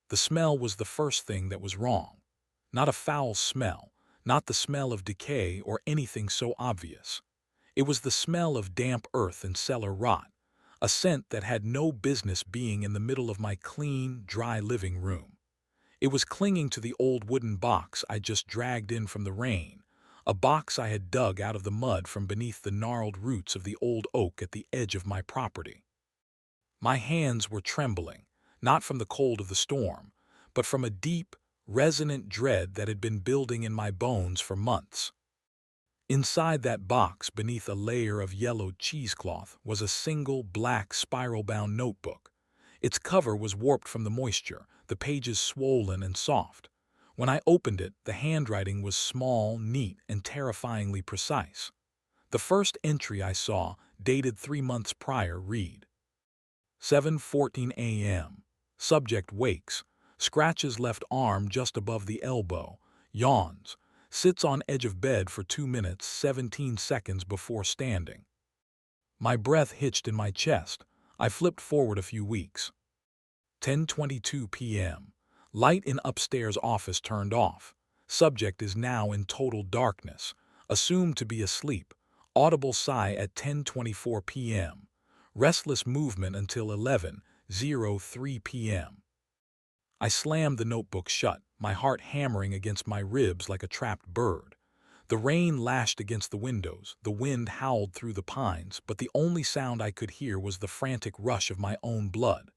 The smell was the first thing that was wrong. Not a foul smell, not the smell of decay or anything so obvious. It was the smell of damp earth and cellar rot, a scent that had no business being in the middle of my clean, dry living room. It was clinging to the old wooden box I just dragged in from the rain, a box I had dug out of the mud from beneath the gnarled roots of the old oak at the edge of my property. My hands were trembling, not from the cold of the storm, but from a deep, resonant dread that had been building in my bones for months. Inside that box, beneath a layer of yellowed cheesecloth, was a single black spiral-bound notebook. Its cover was warped from the moisture, the pages swollen and soft. When I opened it, the handwriting was small, neat, and terrifyingly precise. The first entry I saw, dated 3 months prior, read, 7:14 a.m. Subject wakes, scratches left arm just above the elbow, yawns, sits on edge of bed for 2 minutes 17 seconds before standing. My breath hitched in my chest. I flipped forward a few weeks. 10:22 p.m. Light in upstairs office turned off. Subject is now in total darkness, assumed to be asleep. Audible sigh at 10:24 p.m. Restless movement until 11:03 p.m. I slammed the notebook shut, my heart hammering against my ribs like a trapped bird. The rain lashed against the windows, the wind howled through the pines, but the only sound I could hear was the frantic rush of my own blood.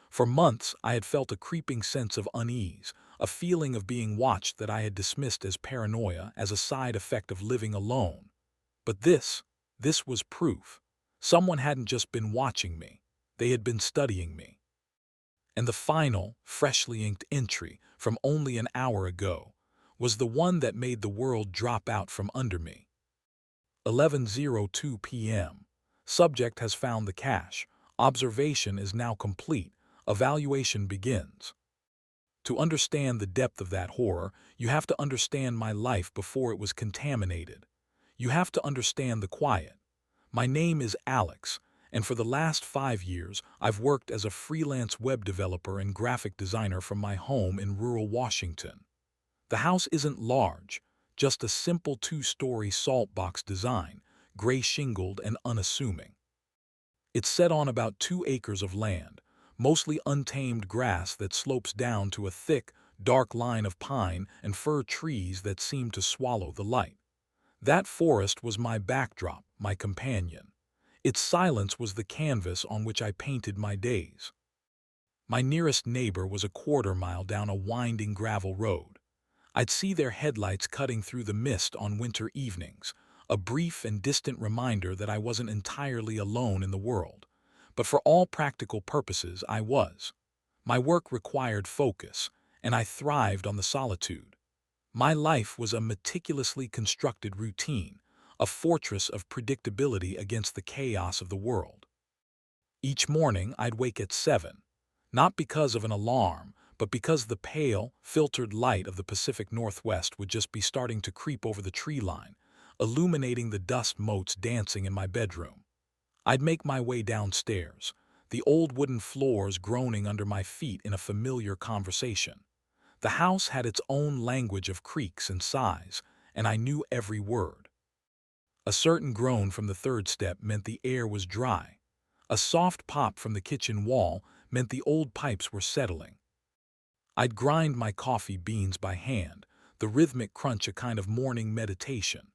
For months I had felt a creeping sense of unease, a feeling of being watched that I had dismissed as paranoia, as a side effect of living alone. But this was proof. Someone hadn't just been watching me, they had been studying me. And the final, freshly inked entry, from only an hour ago, was the one that made the world drop out from under me. 11:02 p.m. Subject has found the cache. Observation is now complete. Evaluation begins. To understand the depth of that horror, you have to understand my life before it was contaminated. You have to understand the quiet. My name is Alex, and for the last 5 years, I've worked as a freelance web developer and graphic designer from my home in rural Washington. The house isn't large, just a simple 2-story salt box design, gray shingled and unassuming. It's set on about 2 acres of land, mostly untamed grass that slopes down to a thick, dark line of pine and fir trees that seem to swallow the light. That forest was my backdrop, my companion. Its silence was the canvas on which I painted my days. My nearest neighbor was a quarter-mile down a winding gravel road. I'd see their headlights cutting through the mist on winter evenings, a brief and distant reminder that I wasn't entirely alone in the world. But for all practical purposes, I was. My work required focus, and I thrived on the solitude. My life was a meticulously constructed routine, a fortress of predictability against the chaos of the world. Each morning I'd wake at 7, not because of an alarm, but because the pale, filtered light of the Pacific Northwest would just be starting to creep over the tree line, illuminating the dust motes dancing in my bedroom. I'd make my way downstairs, the old wooden floors groaning under my feet in a familiar conversation. The house had its own language of creaks and sighs, and I knew every word. A certain groan from the third step meant the air was dry. A soft pop from the kitchen wall meant the old pipes were settling. I'd grind my coffee beans by hand, the rhythmic crunch a kind of morning meditation.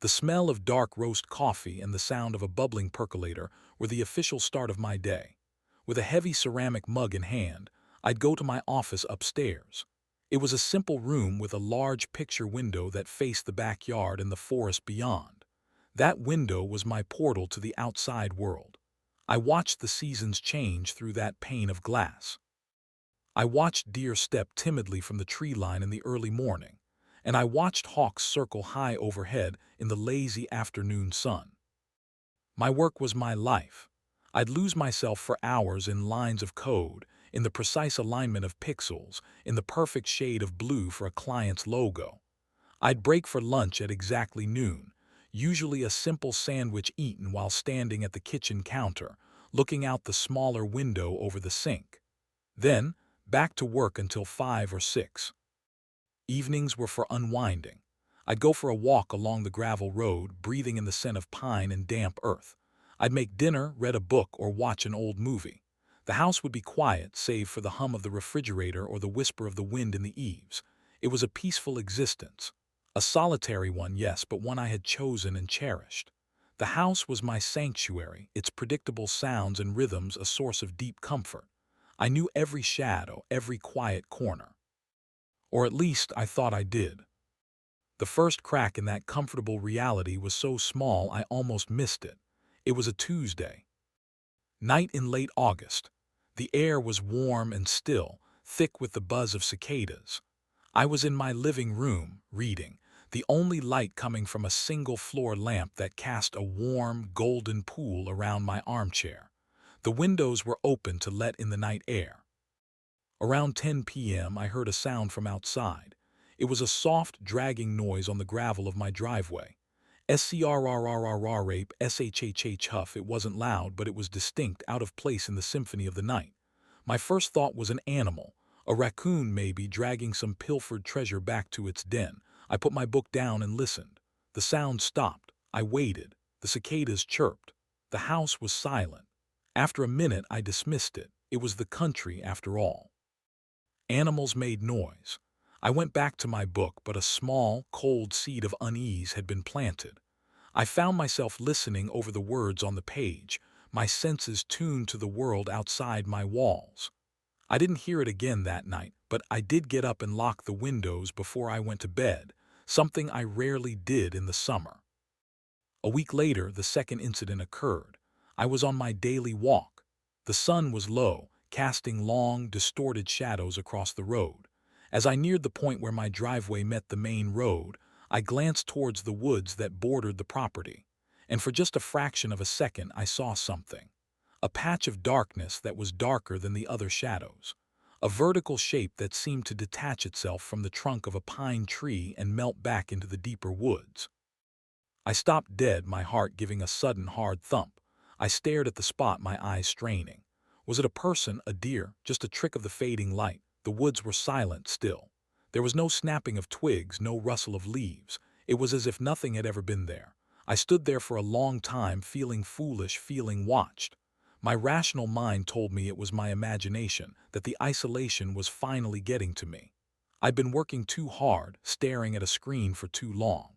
The smell of dark roast coffee and the sound of a bubbling percolator were the official start of my day. With a heavy ceramic mug in hand, I'd go to my office upstairs. It was a simple room with a large picture window that faced the backyard and the forest beyond. That window was my portal to the outside world. I watched the seasons change through that pane of glass. I watched deer step timidly from the tree line in the early morning, and I watched hawks circle high overhead in the lazy afternoon sun. My work was my life. I'd lose myself for hours in lines of code, in the precise alignment of pixels, in the perfect shade of blue for a client's logo. I'd break for lunch at exactly noon, usually a simple sandwich eaten while standing at the kitchen counter, looking out the smaller window over the sink. Then, back to work until 5 or 6. Evenings were for unwinding. I'd go for a walk along the gravel road, breathing in the scent of pine and damp earth. I'd make dinner, read a book, or watch an old movie. The house would be quiet, save for the hum of the refrigerator or the whisper of the wind in the eaves. It was a peaceful existence. A solitary one, yes, but one I had chosen and cherished. The house was my sanctuary, its predictable sounds and rhythms a source of deep comfort. I knew every shadow, every quiet corner. Or at least I thought I did. The first crack in that comfortable reality was so small I almost missed it. It was a Tuesday. Night in late August. The air was warm and still, thick with the buzz of cicadas. I was in my living room, reading, the only light coming from a single floor lamp that cast a warm, golden pool around my armchair. The windows were open to let in the night air. Around 10 p.m. I heard a sound from outside. It was a soft, dragging noise on the gravel of my driveway. Scrrrrrape, shhh huff. It wasn't loud, but it was distinct, out of place in the symphony of the night. My first thought was an animal, a raccoon maybe, dragging some pilfered treasure back to its den. I put my book down and listened. The sound stopped. I waited. The cicadas chirped. The house was silent. After a minute, I dismissed it. It was the country, after all. Animals made noise. I went back to my book, but a small, cold seed of unease had been planted. I found myself listening over the words on the page, my senses tuned to the world outside my walls. I didn't hear it again that night, but I did get up and lock the windows before I went to bed, something I rarely did in the summer. A week later, the second incident occurred. I was on my daily walk. The sun was low, casting long, distorted shadows across the road. As I neared the point where my driveway met the main road, I glanced towards the woods that bordered the property. And for just a fraction of a second, I saw something. A patch of darkness that was darker than the other shadows. A vertical shape that seemed to detach itself from the trunk of a pine tree and melt back into the deeper woods. I stopped dead, my heart giving a sudden hard thump. I stared at the spot, my eyes straining. Was it a person, a deer, just a trick of the fading light? The woods were silent still. There was no snapping of twigs, no rustle of leaves. It was as if nothing had ever been there. I stood there for a long time, feeling foolish, feeling watched. My rational mind told me it was my imagination, that the isolation was finally getting to me. I'd been working too hard, staring at a screen for too long.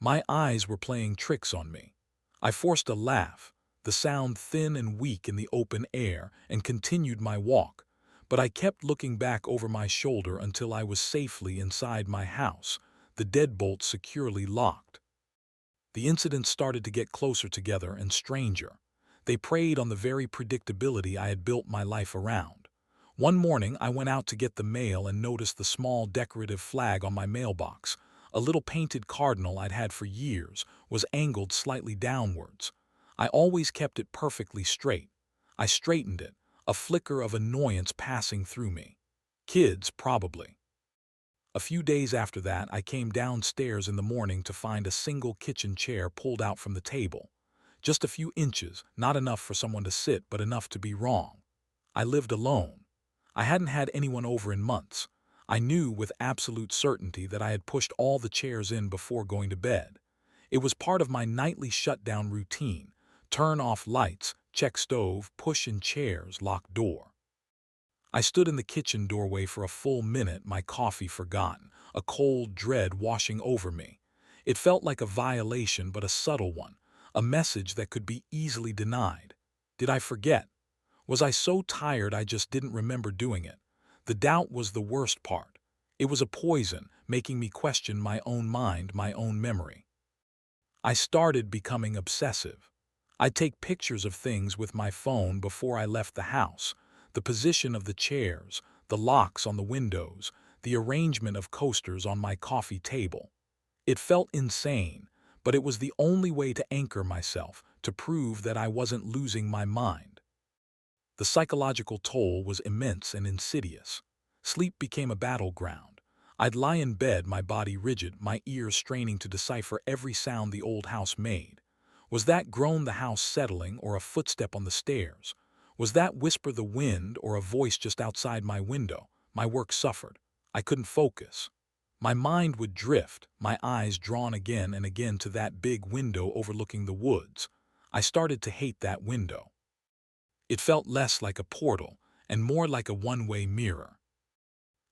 My eyes were playing tricks on me. I forced a laugh, the sound thin and weak in the open air, and continued my walk. But I kept looking back over my shoulder until I was safely inside my house, the deadbolt securely locked. The incidents started to get closer together and stranger. They preyed on the very predictability I had built my life around. One morning, I went out to get the mail and noticed the small decorative flag on my mailbox. A little painted cardinal I'd had for years was angled slightly downwards. I always kept it perfectly straight. I straightened it, a flicker of annoyance passing through me. Kids, probably. A few days after that, I came downstairs in the morning to find a single kitchen chair pulled out from the table. Just a few inches, not enough for someone to sit, but enough to be wrong. I lived alone. I hadn't had anyone over in months. I knew with absolute certainty that I had pushed all the chairs in before going to bed. It was part of my nightly shutdown routine. Turn off lights, check stove, push in chairs, lock door. I stood in the kitchen doorway for a full minute, my coffee forgotten, a cold dread washing over me. It felt like a violation, but a subtle one, a message that could be easily denied. Did I forget? Was I so tired I just didn't remember doing it? The doubt was the worst part. It was a poison, making me question my own mind, my own memory. I started becoming obsessive. I'd take pictures of things with my phone before I left the house. The position of the chairs, the locks on the windows, the arrangement of coasters on my coffee table. It felt insane, but it was the only way to anchor myself, to prove that I wasn't losing my mind. The psychological toll was immense and insidious. Sleep became a battleground. I'd lie in bed, my body rigid, my ears straining to decipher every sound the old house made. Was that groan the house settling, or a footstep on the stairs? Was that whisper the wind or a voice just outside my window? My work suffered. I couldn't focus. My mind would drift, my eyes drawn again and again to that big window overlooking the woods. I started to hate that window. It felt less like a portal and more like a one-way mirror.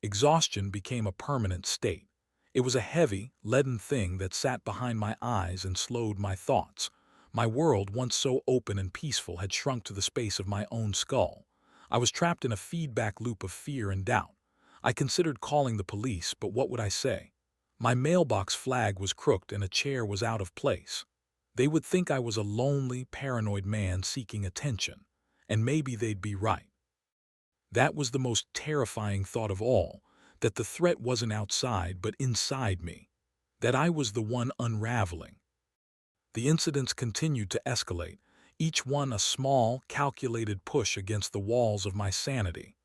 Exhaustion became a permanent state. It was a heavy, leaden thing that sat behind my eyes and slowed my thoughts. My world, once so open and peaceful, had shrunk to the space of my own skull. I was trapped in a feedback loop of fear and doubt. I considered calling the police, but what would I say? My mailbox flag was crooked and a chair was out of place. They would think I was a lonely, paranoid man seeking attention, and maybe they'd be right. That was the most terrifying thought of all, that the threat wasn't outside but inside me, that I was the one unraveling. The incidents continued to escalate, each one a small, calculated push against the walls of my sanity.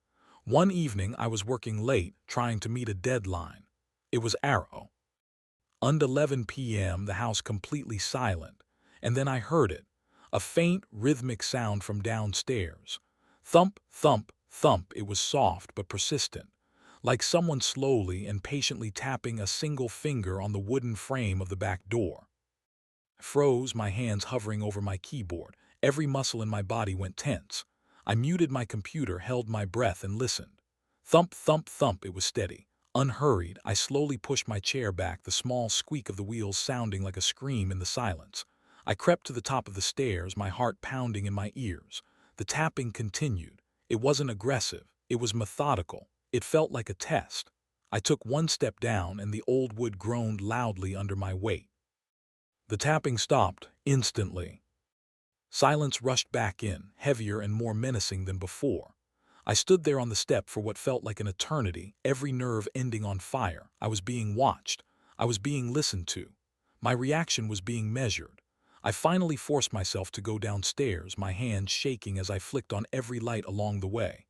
One evening I was working late, trying to meet a deadline. It was arrow. Under 11 p.m. the house completely silent, and then I heard it, a faint, rhythmic sound from downstairs. Thump, thump, thump. It was soft but persistent, like someone slowly and patiently tapping a single finger on the wooden frame of the back door. I froze, my hands hovering over my keyboard. Every muscle in my body went tense. I muted my computer, held my breath, and listened. Thump, thump, thump. It was steady. Unhurried, I slowly pushed my chair back, the small squeak of the wheels sounding like a scream in the silence. I crept to the top of the stairs, my heart pounding in my ears. The tapping continued. It wasn't aggressive. It was methodical. It felt like a test. I took one step down, and the old wood groaned loudly under my weight. The tapping stopped instantly. Silence rushed back in, heavier and more menacing than before. I stood there on the step for what felt like an eternity, every nerve ending on fire. I was being watched. I was being listened to. My reaction was being measured. I finally forced myself to go downstairs, my hands shaking as I flicked on every light along the way.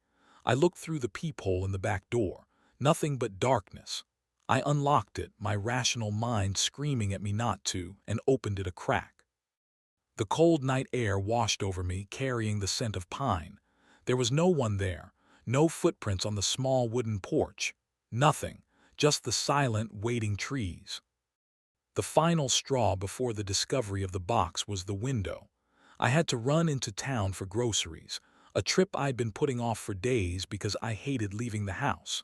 I looked through the peephole in the back door. Nothing but darkness. I unlocked it, my rational mind screaming at me not to, and opened it a crack. The cold night air washed over me, carrying the scent of pine. There was no one there, no footprints on the small wooden porch. Nothing, just the silent, waiting trees. The final straw before the discovery of the box was the window. I had to run into town for groceries, a trip I'd been putting off for days because I hated leaving the house.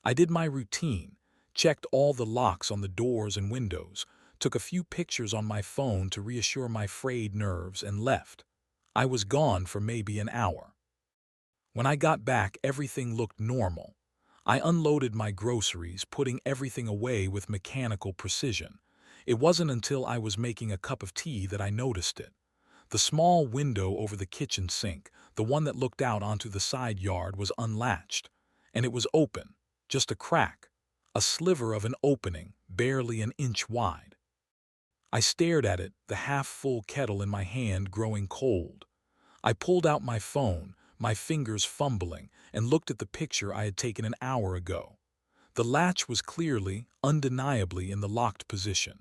I did my routine, checked all the locks on the doors and windows, took a few pictures on my phone to reassure my frayed nerves, and left. I was gone for maybe an hour. When I got back, everything looked normal. I unloaded my groceries, putting everything away with mechanical precision. It wasn't until I was making a cup of tea that I noticed it. The small window over the kitchen sink, the one that looked out onto the side yard, was unlatched, and it was open, just a crack, a sliver of an opening, barely an inch wide. I stared at it, the half-full kettle in my hand growing cold. I pulled out my phone, my fingers fumbling, and looked at the picture I had taken an hour ago. The latch was clearly, undeniably in the locked position.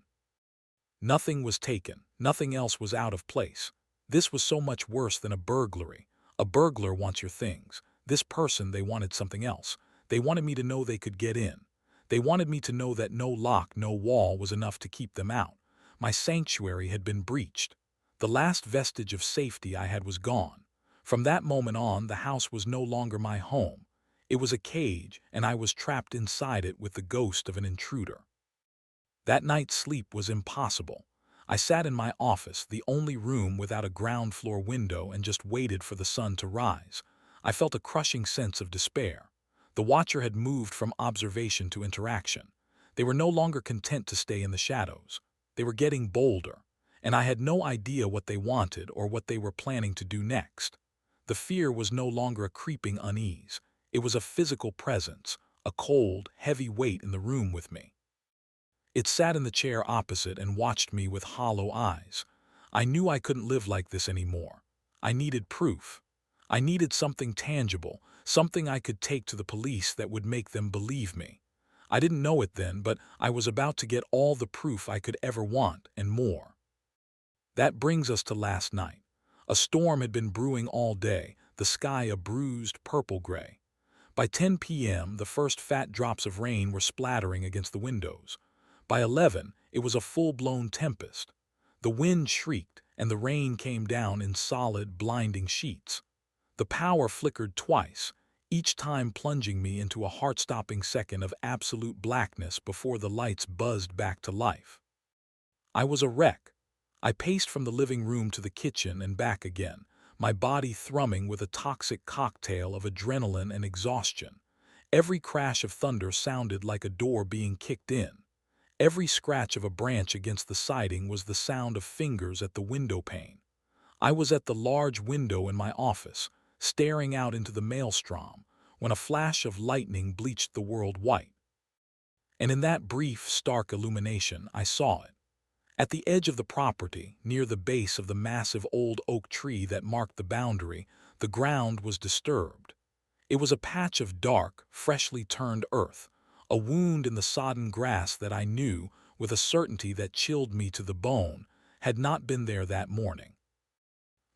Nothing was taken, nothing else was out of place. This was so much worse than a burglary. A burglar wants your things. This person, they wanted something else. They wanted me to know they could get in. They wanted me to know that no lock, no wall was enough to keep them out. My sanctuary had been breached. The last vestige of safety I had was gone. From that moment on, the house was no longer my home. It was a cage, and I was trapped inside it with the ghost of an intruder. That night's sleep was impossible. I sat in my office, the only room without a ground-floor window, and just waited for the sun to rise. I felt a crushing sense of despair. The watcher had moved from observation to interaction. They were no longer content to stay in the shadows. They were getting bolder, and I had no idea what they wanted or what they were planning to do next. The fear was no longer a creeping unease. It was a physical presence, a cold, heavy weight in the room with me. It sat in the chair opposite and watched me with hollow eyes. I knew I couldn't live like this anymore. I needed proof. I needed something tangible, something I could take to the police that would make them believe me. I didn't know it then, but I was about to get all the proof I could ever want and more. That brings us to last night. A storm had been brewing all day. the sky a bruised purple-gray. By 10 p.m., the first fat drops of rain were splattering against the windows. By 11, it was a full-blown tempest. The wind shrieked, and the rain came down in solid, blinding sheets. The power flickered twice, each time plunging me into a heart-stopping second of absolute blackness before the lights buzzed back to life. I was a wreck. I paced from the living room to the kitchen and back again, my body thrumming with a toxic cocktail of adrenaline and exhaustion. Every crash of thunder sounded like a door being kicked in. Every scratch of a branch against the siding was the sound of fingers at the window pane. I was at the large window in my office, staring out into the maelstrom, when a flash of lightning bleached the world white. And in that brief, stark illumination, I saw it. At the edge of the property, near the base of the massive old oak tree that marked the boundary, the ground was disturbed. It was a patch of dark, freshly turned earth, a wound in the sodden grass that I knew, with a certainty that chilled me to the bone, had not been there that morning.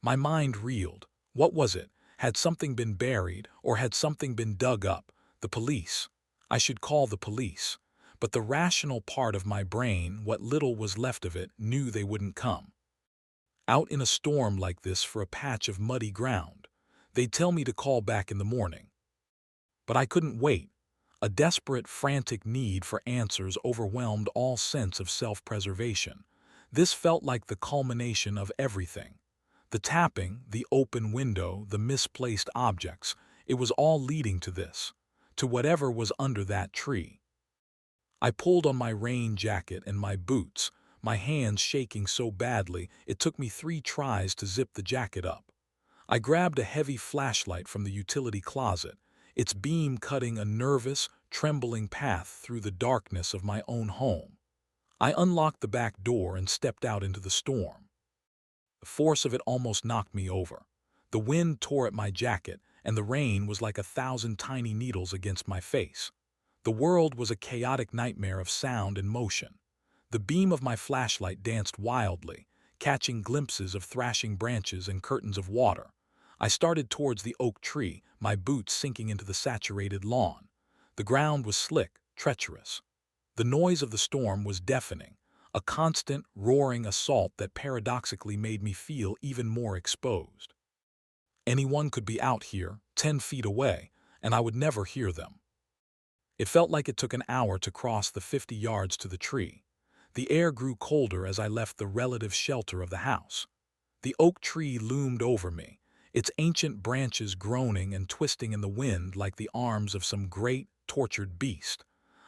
My mind reeled. What was it? Had something been buried, or had something been dug up? The police. I should call the police. But the rational part of my brain, what little was left of it, knew they wouldn't come. Out in a storm like this for a patch of muddy ground, they'd tell me to call back in the morning. But I couldn't wait. A desperate, frantic need for answers overwhelmed all sense of self-preservation. This felt like the culmination of everything. The tapping, the open window, the misplaced objects, it was all leading to this, to whatever was under that tree. I pulled on my rain jacket and my boots, my hands shaking so badly it took me 3 tries to zip the jacket up. I grabbed a heavy flashlight from the utility closet, its beam cutting a nervous, trembling path through the darkness of my own home. I unlocked the back door and stepped out into the storm. The force of it almost knocked me over. The wind tore at my jacket, and the rain was like 1,000 tiny needles against my face. The world was a chaotic nightmare of sound and motion. The beam of my flashlight danced wildly, catching glimpses of thrashing branches and curtains of water. I started towards the oak tree, my boots sinking into the saturated lawn. The ground was slick, treacherous. The noise of the storm was deafening, a constant, roaring assault that paradoxically made me feel even more exposed. Anyone could be out here, 10 feet away, and I would never hear them. It felt like it took an hour to cross the 50 yards to the tree. The air grew colder as I left the relative shelter of the house. The oak tree loomed over me, its ancient branches groaning and twisting in the wind like the arms of some great, tortured beast.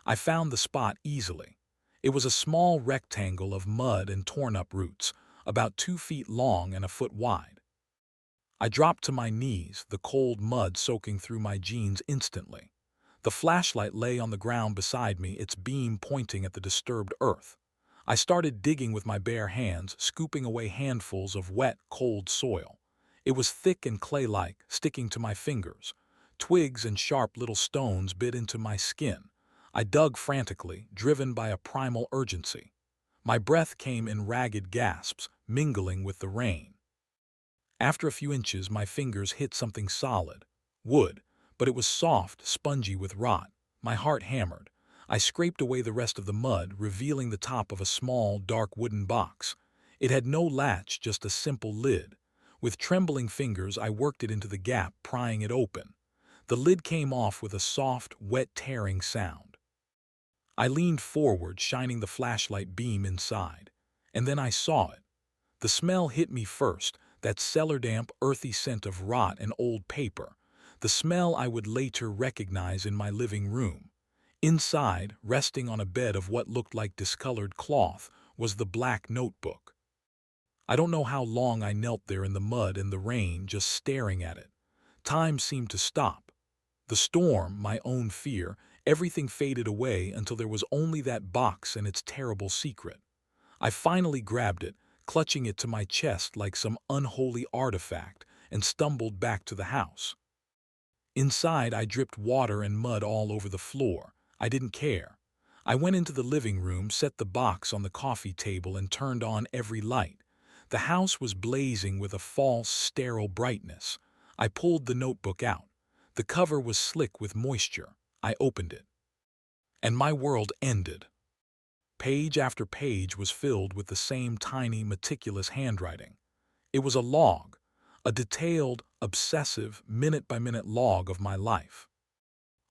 I found the spot easily. It was a small rectangle of mud and torn-up roots, about 2 feet long and a foot wide. I dropped to my knees, the cold mud soaking through my jeans instantly. The flashlight lay on the ground beside me, its beam pointing at the disturbed earth. I started digging with my bare hands, scooping away handfuls of wet, cold soil. It was thick and clay-like, sticking to my fingers. Twigs and sharp little stones bit into my skin. I dug frantically, driven by a primal urgency. My breath came in ragged gasps, mingling with the rain. After a few inches, my fingers hit something solid. Wood. But it was soft, spongy with rot. My heart hammered. I scraped away the rest of the mud, revealing the top of a small, dark wooden box. It had no latch, just a simple lid. With trembling fingers, I worked it into the gap, prying it open. The lid came off with a soft, wet tearing sound. I leaned forward, shining the flashlight beam inside. And then I saw it. The smell hit me first, that cellar-damp, earthy scent of rot and old paper. The smell I would later recognize in my living room. Inside, resting on a bed of what looked like discolored cloth, was the black notebook. I don't know how long I knelt there in the mud and the rain, just staring at it. Time seemed to stop. The storm, my own fear, everything faded away until there was only that box and its terrible secret. I finally grabbed it, clutching it to my chest like some unholy artifact, and stumbled back to the house. Inside, I dripped water and mud all over the floor. I didn't care. I went into the living room, set the box on the coffee table, and turned on every light. The house was blazing with a false, sterile brightness. I pulled the notebook out. The cover was slick with moisture. I opened it. And my world ended. Page after page was filled with the same tiny, meticulous handwriting. It was a log, a detailed, obsessive, minute-by-minute log of my life.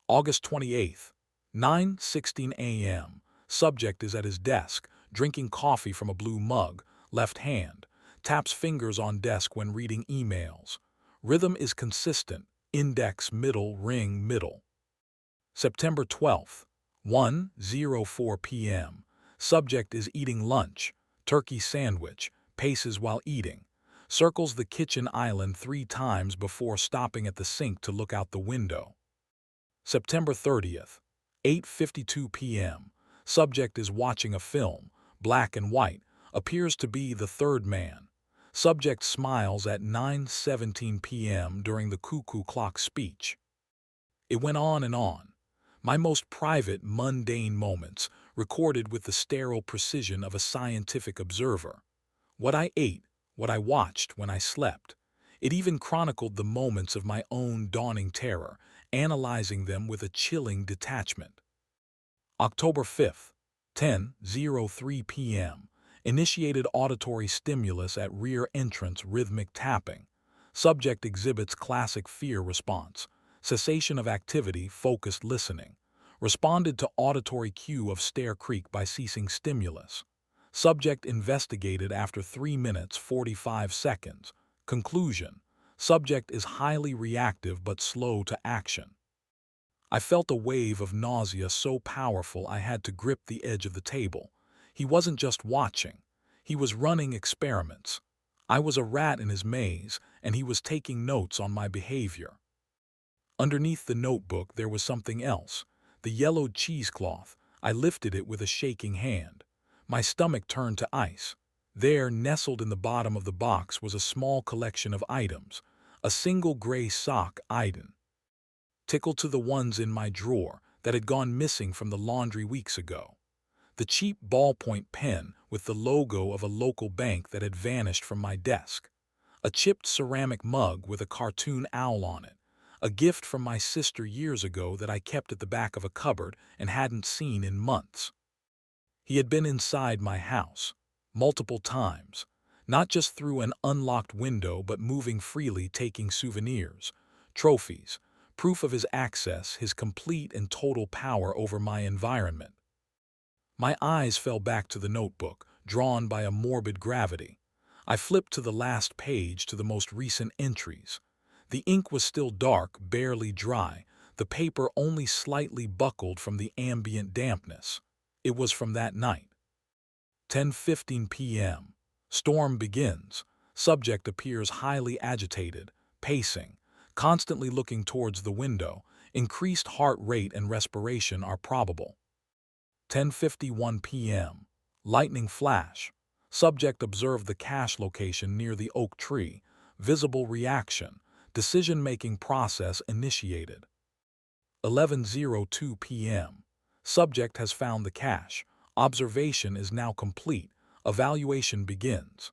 August 28th, 9:16 a.m. Subject is at his desk, drinking coffee from a blue mug, left hand, taps fingers on desk when reading emails. Rhythm is consistent, index, middle, ring, middle. September 12th, 1:04 p.m. Subject is eating lunch, turkey sandwich, paces while eating, circles the kitchen island 3 times before stopping at the sink to look out the window. September 30th, 8:52 p.m. Subject is watching a film, black and white, appears to be The Third Man. Subject smiles at 9:17 p.m. during the cuckoo clock speech. It went on and on. My most private, mundane moments, recorded with the sterile precision of a scientific observer. What I ate, what I watched when I slept. It even chronicled the moments of my own dawning terror, analyzing them with a chilling detachment. October 5th, 10:03 p.m. Initiated auditory stimulus at rear entrance, rhythmic tapping. Subject exhibits classic fear response. Cessation of activity, focused listening. Responded to auditory cue of stair creak by ceasing stimulus. Subject investigated after 3 minutes 45 seconds. Conclusion: subject is highly reactive but slow to action. I felt a wave of nausea so powerful I had to grip the edge of the table. He wasn't just watching. He was running experiments. I was a rat in his maze, and he was taking notes on my behavior. Underneath the notebook there was something else. The yellowed cheesecloth. I lifted it with a shaking hand. My stomach turned to ice. There, nestled in the bottom of the box, was a small collection of items. A single gray sock, identical to the ones in my drawer that had gone missing from the laundry weeks ago. The cheap ballpoint pen with the logo of a local bank that had vanished from my desk. A chipped ceramic mug with a cartoon owl on it. A gift from my sister years ago that I kept at the back of a cupboard and hadn't seen in months. He had been inside my house, multiple times, not just through an unlocked window but moving freely, taking souvenirs, trophies, proof of his access, his complete and total power over my environment. My eyes fell back to the notebook, drawn by a morbid gravity. I flipped to the last page, to the most recent entries. The ink was still dark, barely dry, the paper only slightly buckled from the ambient dampness. It was from that night. 10:15 p.m. Storm begins. Subject appears highly agitated, pacing, constantly looking towards the window. Increased heart rate and respiration are probable. 10:51 p.m. Lightning flash. Subject observed the cache location near the oak tree. Visible reaction. Decision-making process initiated. 11:02 p.m. Subject has found the cache. Observation is now complete. Evaluation begins.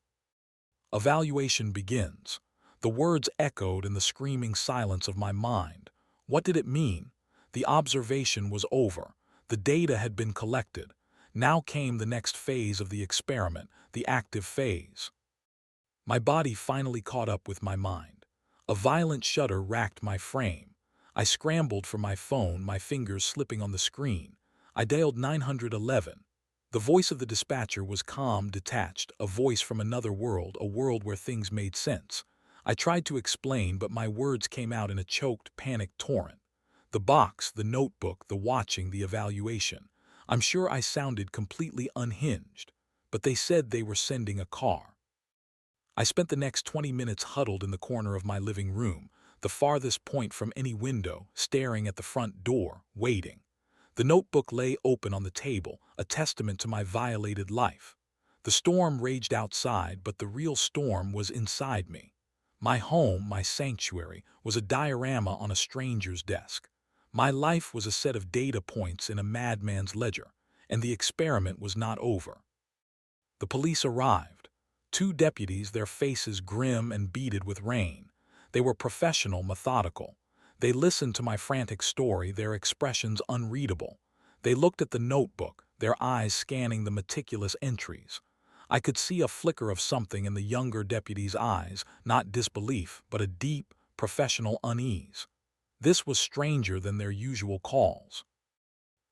Evaluation begins. The words echoed in the screaming silence of my mind. What did it mean? The observation was over. The data had been collected. Now came the next phase of the experiment, the active phase. My body finally caught up with my mind. A violent shudder racked my frame. I scrambled for my phone, my fingers slipping on the screen. I dialed 911. The voice of the dispatcher was calm, detached, a voice from another world, a world where things made sense. I tried to explain, but my words came out in a choked, panicked torrent. The box, the notebook, the watching, the evaluation. I'm sure I sounded completely unhinged, but they said they were sending a car. I spent the next 20 minutes huddled in the corner of my living room, the farthest point from any window, staring at the front door, waiting. The notebook lay open on the table, a testament to my violated life. The storm raged outside, but the real storm was inside me. My home, my sanctuary, was a diorama on a stranger's desk. My life was a set of data points in a madman's ledger, and the experiment was not over. The police arrived. 2 deputies, their faces grim and beaded with rain. They were professional, methodical. They listened to my frantic story, their expressions unreadable. They looked at the notebook, their eyes scanning the meticulous entries. I could see a flicker of something in the younger deputy's eyes, not disbelief, but a deep, professional unease. This was stranger than their usual calls.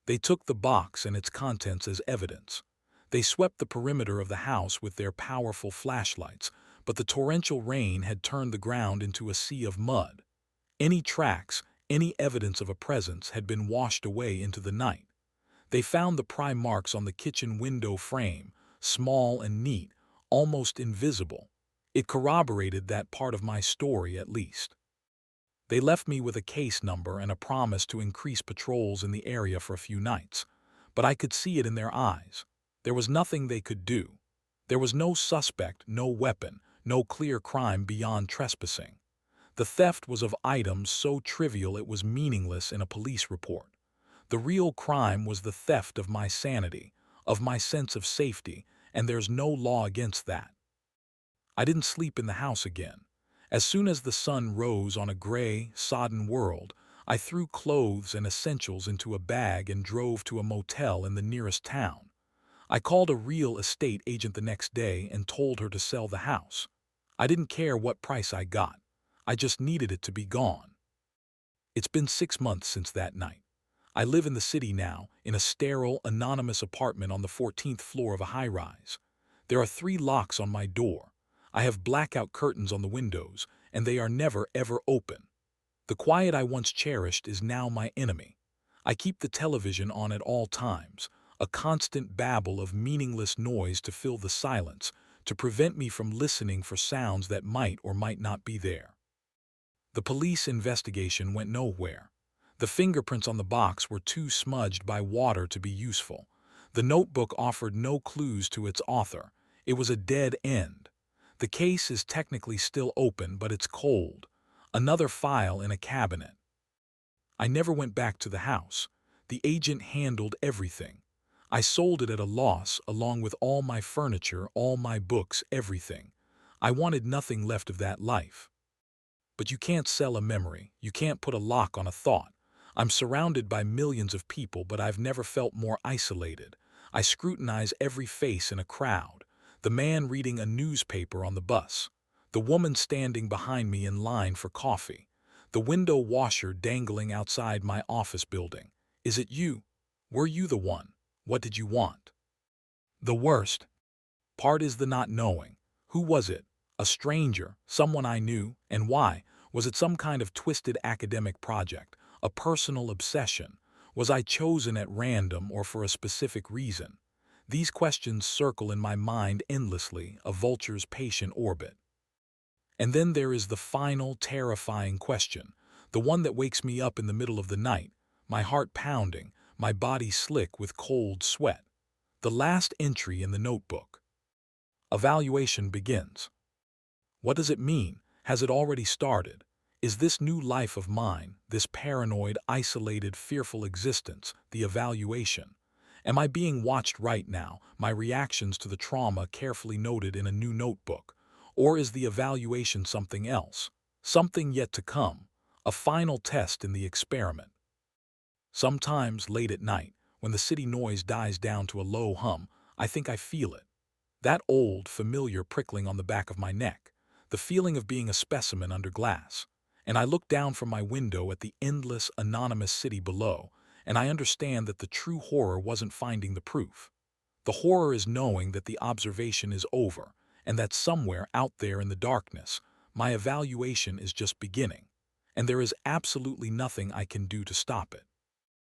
They took the box and its contents as evidence. They swept the perimeter of the house with their powerful flashlights, but the torrential rain had turned the ground into a sea of mud. Any tracks, any evidence of a presence had been washed away into the night. They found the pry marks on the kitchen window frame, small and neat, almost invisible. It corroborated that part of my story at least. They left me with a case number and a promise to increase patrols in the area for a few nights. But I could see it in their eyes. There was nothing they could do. There was no suspect, no weapon, no clear crime beyond trespassing. The theft was of items so trivial it was meaningless in a police report. The real crime was the theft of my sanity, of my sense of safety, and there's no law against that. I didn't sleep in the house again. As soon as the sun rose on a gray, sodden world, I threw clothes and essentials into a bag and drove to a motel in the nearest town. I called a real estate agent the next day and told her to sell the house. I didn't care what price I got. I just needed it to be gone. It's been 6 months since that night. I live in the city now, in a sterile, anonymous apartment on the 14th floor of a high-rise. There are 3 locks on my door. I have blackout curtains on the windows, and they are never, ever open. The quiet I once cherished is now my enemy. I keep the television on at all times, a constant babble of meaningless noise to fill the silence, to prevent me from listening for sounds that might or might not be there. The police investigation went nowhere. The fingerprints on the box were too smudged by water to be useful. The notebook offered no clues to its author. It was a dead end. The case is technically still open, but it's cold. Another file in a cabinet. I never went back to the house. The agent handled everything. I sold it at a loss, along with all my furniture, all my books, everything. I wanted nothing left of that life. But you can't sell a memory. You can't put a lock on a thought. I'm surrounded by millions of people, but I've never felt more isolated. I scrutinize every face in a crowd. The man reading a newspaper on the bus. The woman standing behind me in line for coffee. The window washer dangling outside my office building. Is it you? Were you the one? What did you want? The worst part is the not knowing. Who was it? A stranger? Someone I knew? And why? Was it some kind of twisted academic project? A personal obsession? Was I chosen at random or for a specific reason? These questions circle in my mind endlessly, a vulture's patient orbit. And then there is the final, terrifying question, the one that wakes me up in the middle of the night, my heart pounding, my body slick with cold sweat. The last entry in the notebook. Evaluation begins. What does it mean? Has it already started? Is this new life of mine, this paranoid, isolated, fearful existence, the evaluation? Am I being watched right now, my reactions to the trauma carefully noted in a new notebook? Or is the evaluation something else? Something yet to come, a final test in the experiment. Sometimes, late at night, when the city noise dies down to a low hum, I think I feel it. That old, familiar prickling on the back of my neck, the feeling of being a specimen under glass. And I look down from my window at the endless, anonymous city below, and I understand that the true horror wasn't finding the proof. The horror is knowing that the observation is over, and that somewhere out there in the darkness, my evaluation is just beginning, and there is absolutely nothing I can do to stop it.